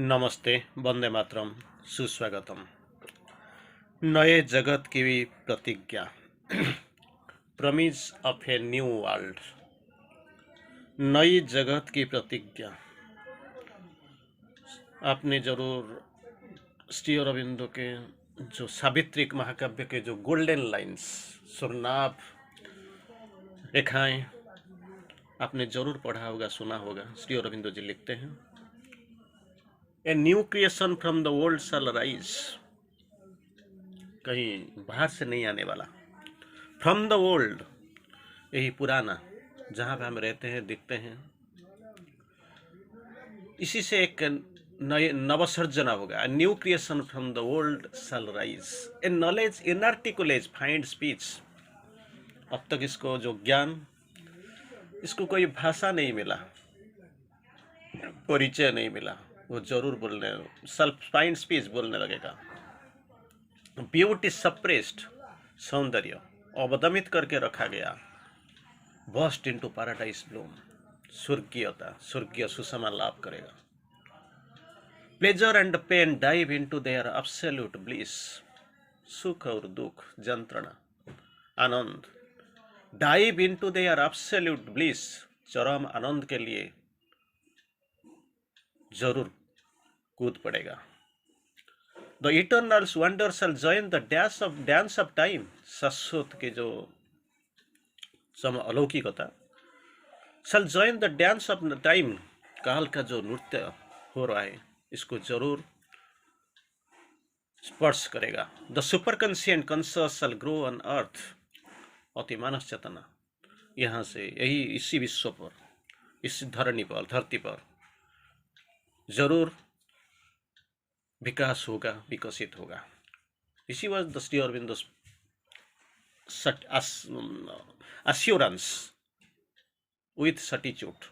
नमस्ते, वंदे मातरम, सुस्वागतम। नए जगत की प्रतिज्ञा, प्रमिज ऑफ ए न्यू वर्ल्ड। नई जगत की प्रतिज्ञा आपने जरूर श्री अरविंदो के जो सावित्रिक महाकाव्य के जो गोल्डन लाइन्स, सुरनाभ रेखाएं आपने जरूर पढ़ा होगा, सुना होगा। श्री अरविंदो जी लिखते हैं, a new creation from the world shall rise. कहीं बाहर से नहीं आने वाला, फ्रॉम द वर्ल्ड, यही पुराना जहाँ पे हम रहते हैं, दिखते हैं, इसी से एक नए नवसर्जना होगा। A new creation from the world shall rise, a knowledge inarticulate find speech. अब तक इसको जो ज्ञान, इसको कोई भाषा नहीं मिला, परिचय नहीं मिला, वो जरूर बोलने, सेल्फ फाइंड स्पीच बोलने लगेगा। ब्यूटी सप्रेस्ड, सौंदर्य अवदमित करके रखा गया। बस्ट इनटू पैराडाइज ब्लूम, स्वर्गीयता, स्वर्गीय सुषमा लाभ करेगा। Pleasure and pain dive into their absolute bliss, सुख और दुख, जंत्रणा, आनंद, dive into their absolute bliss, चरम आनंद के लिए जरूर कूद पड़ेगा। The eternals wonder shall join the dance of time, शाश्वत के जो अलौकिकता, shall join the dance of time, काल का जो नृत्य हो रहा है, इसको जरूर स्पर्श करेगा। The super conscient conscious shall grow on earth, अति मानस चेतना यहाँ से, यही इसी विश्व पर, इस धरणी पर, धरती पर जरूर विकास होगा, विकसित होगा। इसी was the Shri Aurobindo assurance with certitude,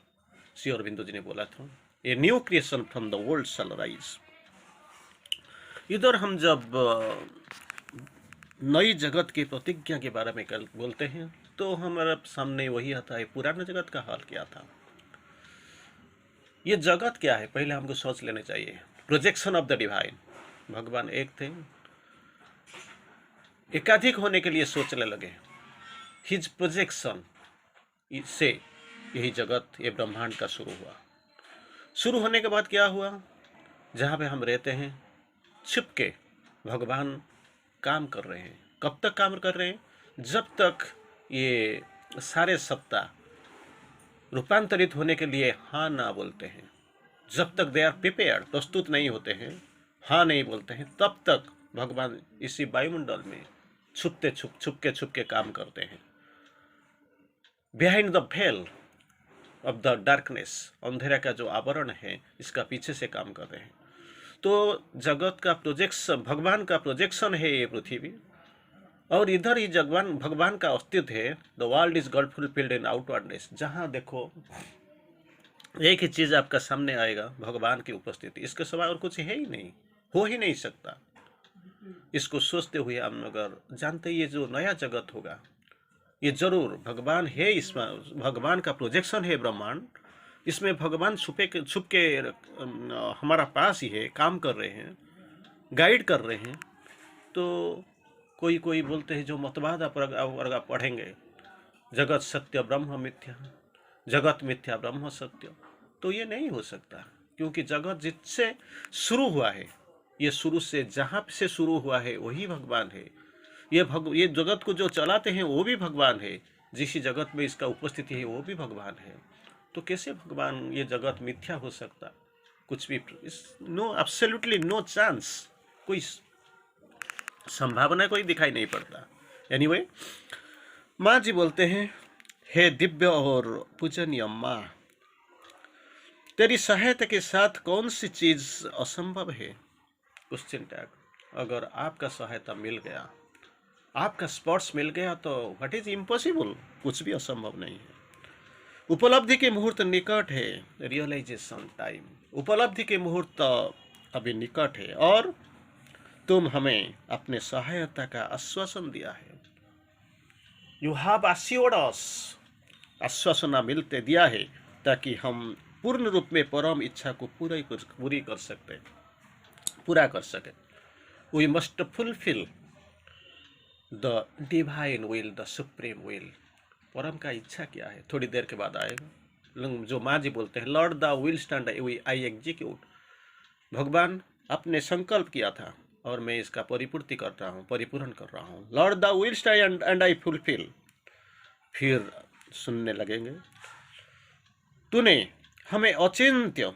Shri Aurobindo ji ने बोला था, a new creation from the world shall rise. इधर हम जब नई जगत की प्रतिज्ञा के बारे में बोलते हैं तो हमारे सामने वही आता है, पुराने जगत का हाल क्या था। ये जगत क्या है, पहले हमको सोच लेना चाहिए। प्रोजेक्शन ऑफ द डिवाइन, भगवान एक थे, एकाधिक होने के लिए सोचने लगे। हिज प्रोजेक्शन से यही जगत, ये ब्रह्मांड का शुरू हुआ। शुरू होने के बाद क्या हुआ, जहाँ पे हम रहते हैं, छिप के भगवान काम कर रहे हैं। कब तक काम कर रहे हैं, जब तक ये सारे सत्ता रूपांतरित होने के लिए हाँ ना बोलते हैं, जब तक दे आर प्रिपेयर्ड, प्रस्तुत नहीं होते हैं, हाँ नहीं बोलते हैं, तब तक भगवान इसी वायुमंडल में छुप के काम करते हैं। बिहाइंड द भेल ऑफ द डार्कनेस, अंधेरा का जो आवरण है, इसका पीछे से काम कर रहे हैं। तो जगत का प्रोजेक्शन, भगवान का प्रोजेक्शन है ये पृथ्वी, और इधर ही भगवान का अस्तित्व है। The world is God fulfilled in outwardness, जहाँ देखो एक ही चीज आपका सामने आएगा, भगवान की उपस्थिति, इसके सिवा और कुछ है ही नहीं, हो ही नहीं सकता। इसको सोचते हुए हम अगर जानते ये जो नया जगत होगा, ये जरूर भगवान है, इसमें भगवान का प्रोजेक्शन है ब्रह्मांड, इसमें भगवान छुप के हमारा पास ही है, काम कर रहे हैं, गाइड कर रहे हैं। तो कोई बोलते हैं जो मतवाद आप पढ़ेंगे, जगत सत्य ब्रह्म मिथ्या, जगत मिथ्या ब्रह्म सत्य, तो ये नहीं हो सकता, क्योंकि जगत जिससे शुरू हुआ है, ये शुरू से जहाँ से शुरू हुआ है वही भगवान है। ये जगत को जो चलाते हैं वो भी भगवान है, जिस जगत में इसका उपस्थिति है वो भी भगवान है। तो कैसे भगवान, ये जगत मिथ्या हो सकता, कुछ भी, नो, एब्सोल्युटली नो चांस, कोई संभावना कोई दिखाई नहीं पड़ता। एनीवे, माँ जी बोलते हैं, हे दिव्य और पूजनीय माँ, तेरी सहायता के साथ कौन सी चीज असंभव है। क्वेश्चन टैग, अगर आपका सहायता मिल गया, आपका स्पर्श मिल गया, तो व्हाट इज इम्पॉसिबल, कुछ भी असंभव नहीं है। उपलब्धि के मुहूर्त निकट है, रियलाइजेशन टाइम, उपलब्धि के मुहूर्त अभी निकट है, और तुम हमें अपने सहायता का आश्वासन दिया है। यू हैव अश्योर्ड अस, आश्वासना मिलते दिया है, ताकि हम पूर्ण रूप में परम इच्छा को पूरी कर सकते, पूरा कर सके। We must fulfil the divine will, the supreme will. परम का इच्छा क्या है, थोड़ी देर के बाद आएगा। जो माँ जी बोलते हैं, Lord the will stand I execute. भगवान आपने संकल्प किया था और मैं इसका परिपूर्ति कर रहा हूँ, परिपूर्ण कर रहा हूँ। Lord the will stand and I fulfil. फिर सुनने लगेंगे, तूने हमें अचिंत्य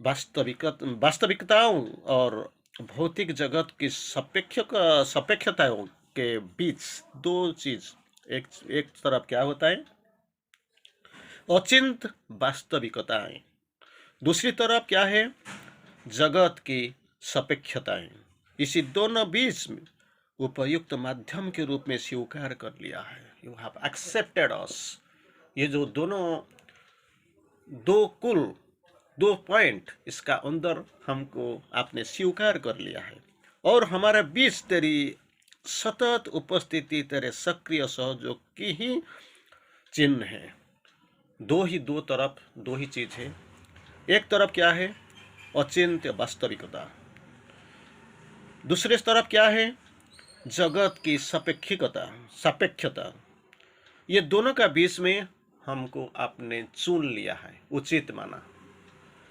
वास्तविकताओं और भौतिक जगत की सापेक्षताओं के बीच दो चीज, एक तरफ क्या होता है, अचिंत वास्तविकताएं, दूसरी तरफ क्या है, जगत की सापेक्षताएं। इसी दोनों बीच में उपयुक्त माध्यम के रूप में स्वीकार कर लिया है। यू हैव एक्सेप्टेड अस। ये जो दो पॉइंट इसका अंदर हमको आपने स्वीकार कर लिया है, और हमारे बीच तेरी सतत उपस्थिति, तेरे सक्रिय सहयोग की ही चिन्ह है। दो तरफ दो ही चीज है। एक तरफ क्या है, अचिंत्य वास्तविकता, दूसरे तरफ क्या है, जगत की सापेक्षता। ये दोनों का बीच में हमको आपने चुन लिया है, उचित माना।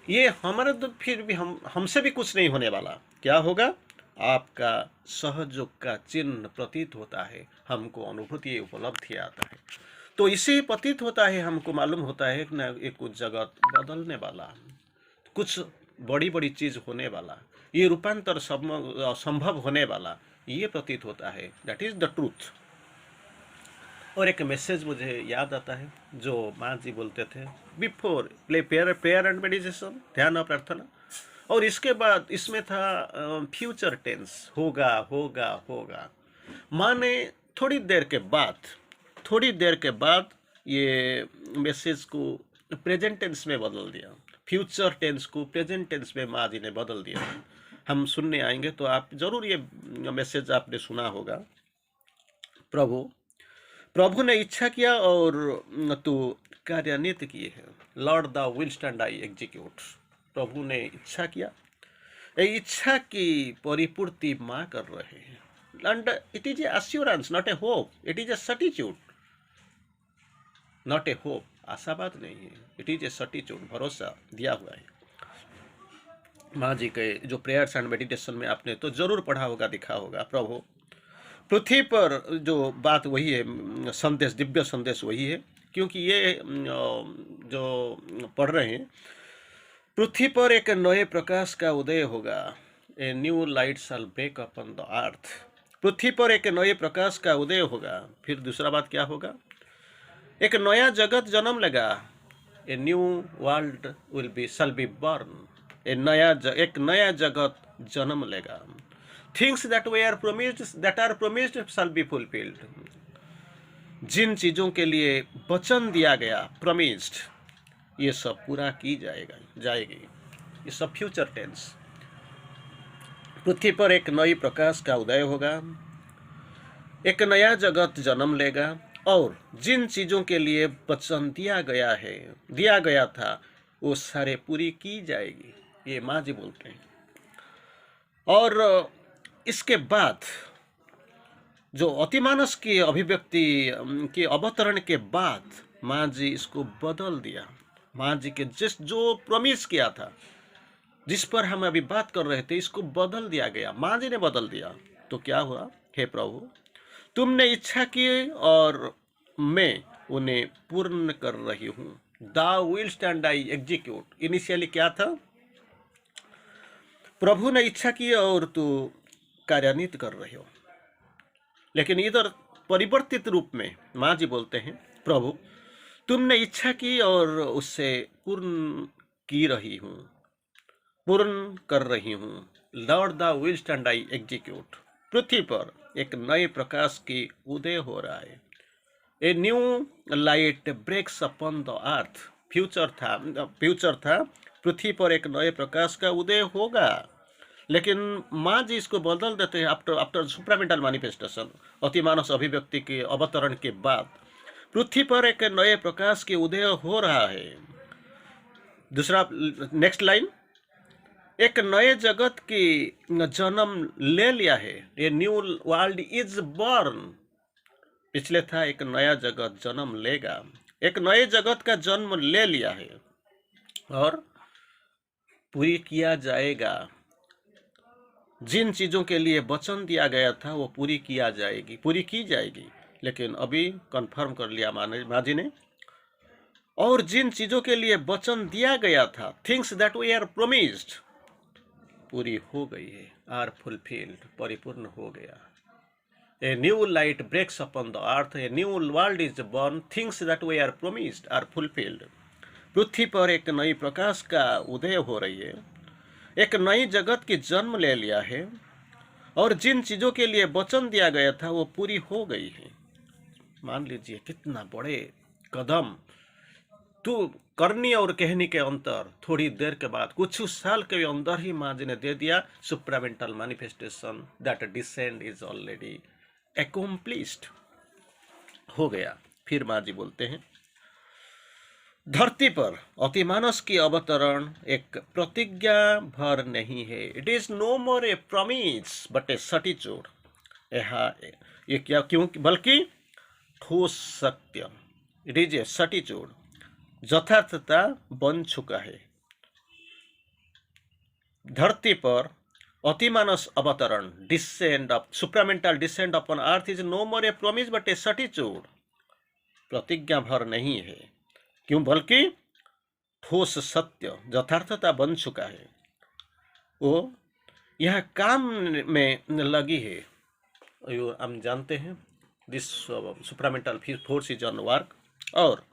ये हमारे तो फिर भी हमसे भी कुछ नहीं होने वाला। क्या होगा, आपका सहयोग का चिन्ह प्रतीत होता है, हमको अनुभूति उपलब्धि आता है। तो इसे प्रतीत होता है, हमको मालूम होता है कि ना ये कुछ जगत बदलने वाला, कुछ बड़ी बड़ी चीज होने वाला, ये रूपांतर संभव होने वाला, ये प्रतीत होता है। That is the truth. और एक मैसेज मुझे याद आता है जो माँ जी बोलते थे, बिफोर प्रेयर एंड मेडिटेशन, ध्यान और प्रार्थना, और इसके बाद इसमें था फ्यूचर टेंस, होगा होगा होगा। माँ ने थोड़ी देर के बाद ये मैसेज को प्रेजेंट टेंस में बदल दिया, फ्यूचर टेंस को प्रेजेंट टेंस में माँ जी ने बदल दिया। हम सुनने आएंगे तो आप जरूर ये मैसेज आपने सुना होगा। प्रभु ने इच्छा किया और तू कार्यान्वित किए है। Lord the will stand I execute. प्रभु ने इच्छा किया, इच्छा की परिपूर्ति माँ कर रहे हैं। And it is A assurance, not a hope, it is A certitude, not a hope, आशावाद नहीं है, इट इज ए सर्टिट्यूड, भरोसा दिया हुआ है। माँ जी के जो प्रेयर्स एंड मेडिटेशन में आपने तो जरूर पढ़ा होगा, दिखा होगा। प्रभु पृथ्वी पर जो बात वही है, संदेश, दिव्य संदेश वही है, क्योंकि ये जो पढ़ रहे हैं, पृथ्वी पर एक नए प्रकाश का उदय होगा, a new light shall break upon the earth. पृथ्वी पर एक नए प्रकाश का उदय होगा। फिर दूसरा बात क्या होगा, एक नया जगत जन्म लेगा, a new world shall be born. एक नया जगत जन्म लेगा। Things that are promised shall be fulfilled. जिन चीजों के लिए वचन दिया गया, प्रोमिस्ड, ये सब पूरा की जाएगी। ये सब फ्यूचर टेंस। पृथ्वी पर एक नई प्रकाश का उदय होगा, एक नया जगत जन्म लेगा, और जिन चीजों के लिए वचन दिया गया था, वो सारे पूरी की जाएगी। ये माँ जी बोलते हैं। और इसके बाद जो अतिमानस की अभिव्यक्ति के अवतरण के बाद माँ जी इसको बदल दिया। माँ जी के जो प्रॉमिस किया था, जिस पर हम अभी बात कर रहे थे, इसको बदल दिया गया, माँ जी ने बदल दिया। तो क्या हुआ, हे प्रभु तुमने इच्छा की और मैं उन्हें पूर्ण कर रही हूँ। The will stand I execute. Initially क्या था, प्रभु ने इच्छा की और तू कार्यान्वित कर रहे हो। लेकिन इधर परिवर्तित रूप में माँ जी बोलते हैं, प्रभु तुमने इच्छा की और उससे पूर्ण कर रही हूँ। Lord the will stand I execute. पृथ्वी पर एक नए प्रकाश की उदय हो रहा है। A new light breaks upon the earth. Future था, पृथ्वी पर एक नए प्रकाश का उदय होगा। लेकिन माँ जी इसको बदल देते हैं आफ्टर सुप्रामेंटल मैनिफेस्टेशन, अतिमानस अभिव्यक्ति के अवतरण के बाद पृथ्वी पर एक नए प्रकाश के उदय हो रहा है। दूसरा, नेक्स्ट लाइन, एक नए जगत की जन्म ले लिया है, ये न्यू वर्ल्ड इज बॉर्न। पिछले था एक नया जगत जन्म लेगा, एक नए जगत का जन्म ले लिया है और पूरी किया जाएगा। जिन चीजों के लिए वचन दिया गया था वो पूरी किया जाएगी, पूरी की जाएगी। लेकिन अभी कंफर्म कर लिया माँ जी ने, और जिन चीजों के लिए वचन दिया गया था, things that we are promised, पूरी हो गई है, आर फुलफिल्ड, परिपूर्ण हो गया। A new light breaks upon the earth, a new world is born, things that we are promised are fulfilled. पृथ्वी पर एक नई प्रकाश का उदय हो रही है, एक नई जगत की जन्म ले लिया है, और जिन चीजों के लिए वचन दिया गया था वो पूरी हो गई है। मान लीजिए कितना बड़े कदम, तो करनी और कहनी के अंतर थोड़ी देर के बाद, कुछ साल के अंदर ही माँ जी ने दे दिया, supramental manifestation that descend is already accomplished, हो गया। फिर माँ जी बोलते हैं, धरती पर अतिमानस की अवतरण एक प्रतिज्ञा भर नहीं है, it is no more a promise but a certitude. ये क्या, क्यों, बल्कि ठोस सत्य, इट इज ए सटीट्यूड, यथार्थता बन चुका है। धरती पर अतिमानस अवतरण, descent of supramental descent upon earth is no more a promise but a certitude, प्रतिज्ञा भर नहीं है, क्यों, बल्कि ठोस सत्य, यथार्थता बन चुका है। वो यह काम में लगी है, हम जानते हैं this supramental force is on work. और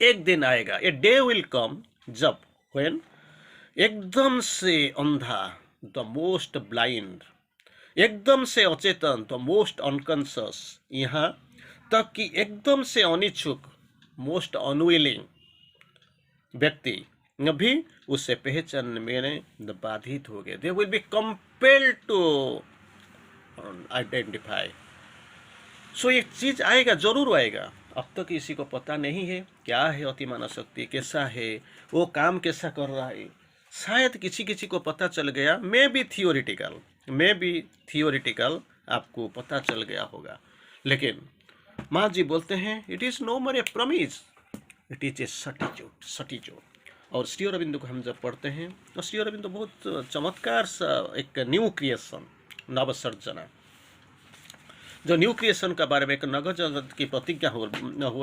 एक दिन आएगा, ए डे विल कम, जब, व्हेन, एकदम से अंधा, द मोस्ट ब्लाइंड, एकदम से अचेतन, द मोस्ट अनकॉन्शियस, यहाँ तक कि एकदम से अनिच्छुक, मोस्ट अनविलिंग व्यक्ति भी उसे पहचानने में बाधित हो गए। They will be compelled to identify. सो एक चीज आएगा, जरूर आएगा, अब तक किसी को पता नहीं है क्या है अतिमानव शक्ति, कैसा है, वो काम कैसा कर रहा है। शायद किसी किसी को पता चल गया, मे बी थियोरिटिकल आपको पता चल गया होगा। लेकिन माँ जी बोलते हैं, it is no more a promise, it is a certitude. और श्री अरविंद को हम जब पढ़ते हैं तो श्री अरविंद बहुत चमत्कार सा एक न्यू क्रिएशन, नवसर्जना, जो न्यू क्रिएशन का बारे में एक नगर जगत की प्रतिज्ञा हो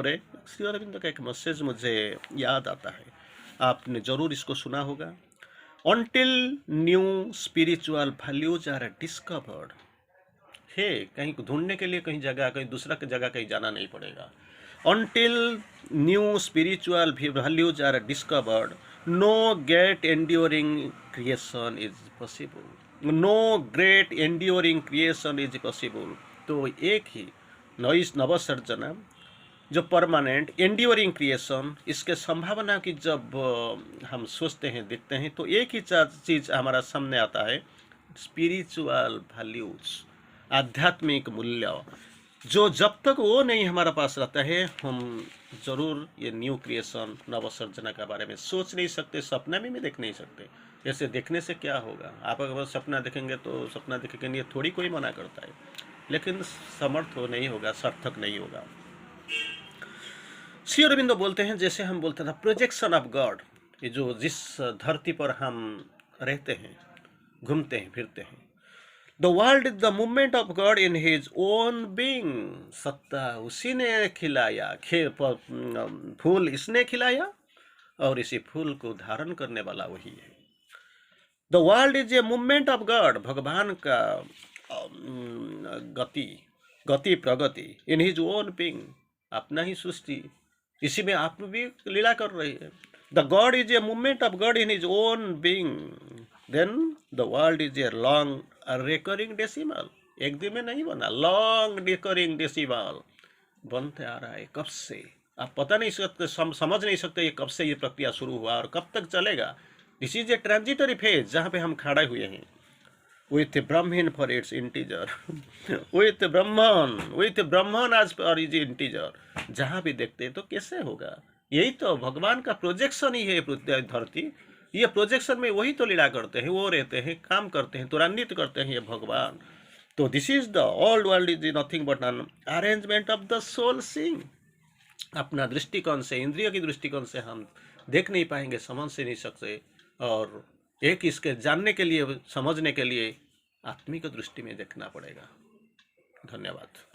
रहे, श्री अरविंद का एक मैसेज मुझे याद आता है, आपने जरूर इसको सुना होगा। Until new spiritual values are discovered, है कहीं ढूंढने के लिए कहीं जगह, कहीं दूसरा की जगह कहीं जाना नहीं पड़ेगा। Until new spiritual values are discovered, no great enduring creation is possible. No great enduring creation is possible. तो एक ही नवसर्जना जो परमानेंट एंड्योरिंग क्रिएशन, इसके संभावना की जब हम सोचते हैं, देखते हैं, तो एक ही चीज़ हमारा सामने आता है, स्पिरिचुअल वैल्यूज, आध्यात्मिक मूल्य, जो जब तक वो नहीं हमारा पास रहता है, हम जरूर ये न्यू क्रिएशन, नवसर्जना के बारे में सोच नहीं सकते, सपना में भी देख नहीं सकते। ऐसे देखने से क्या होगा, आप अगर सपना देखेंगे तो सपना देखेंगे ये थोड़ी कोई मना करता है, लेकिन समर्थ हो नहीं होगा, सार्थक नहीं होगा। श्री अरविंदो बोलते हैं, जैसे हम बोलते था प्रोजेक्शन ऑफ गॉड, ये जो जिस धरती पर हम रहते हैं, घूमते हैं, फिरते हैं, the world is the movement of God in his own being, सत्ता उसी ने खिलाया, फूल इसने खिलाया और इसी फूल को धारण करने वाला वही है। The world is a movement of God, भगवान का गति प्रगति, इन हिज ओन बीइंग, अपना ही सृष्टि, इसी में आप भी लीला कर रही है। The God is a movement of God in his own being, then the world is a long recurring decimal, एक दिन में नहीं बना, लॉन्ग रिकरिंग डेसिमल बनते आ रहा है, कब से आप पता नहीं सकते, समझ नहीं सकते ये कब से ये प्रक्रिया शुरू हुआ और कब तक चलेगा। This is a transitory phase जहाँ पे हम खड़े हुए हैं, with Brahmin for its integer, with Brahman as per its integer, जहाँ भी देखते हैं तो कैसे होगा, यही तो भगवान का प्रोजेक्शन ही है धरती। ये प्रोजेक्शन में वही तो लीला करते हैं, वो रहते हैं, काम करते हैं, त्वरान्वित करते हैं ये भगवान। तो this is the all world is nothing but an arrangement of the soul sing. अपना दृष्टिकोण से, इंद्रिय की दृष्टिकोण से हम देख नहीं पाएंगे, समझ से नहीं सकते। और एक इसके जानने के लिए, समझने के लिए आत्मिक दृष्टि में देखना पड़ेगा। धन्यवाद।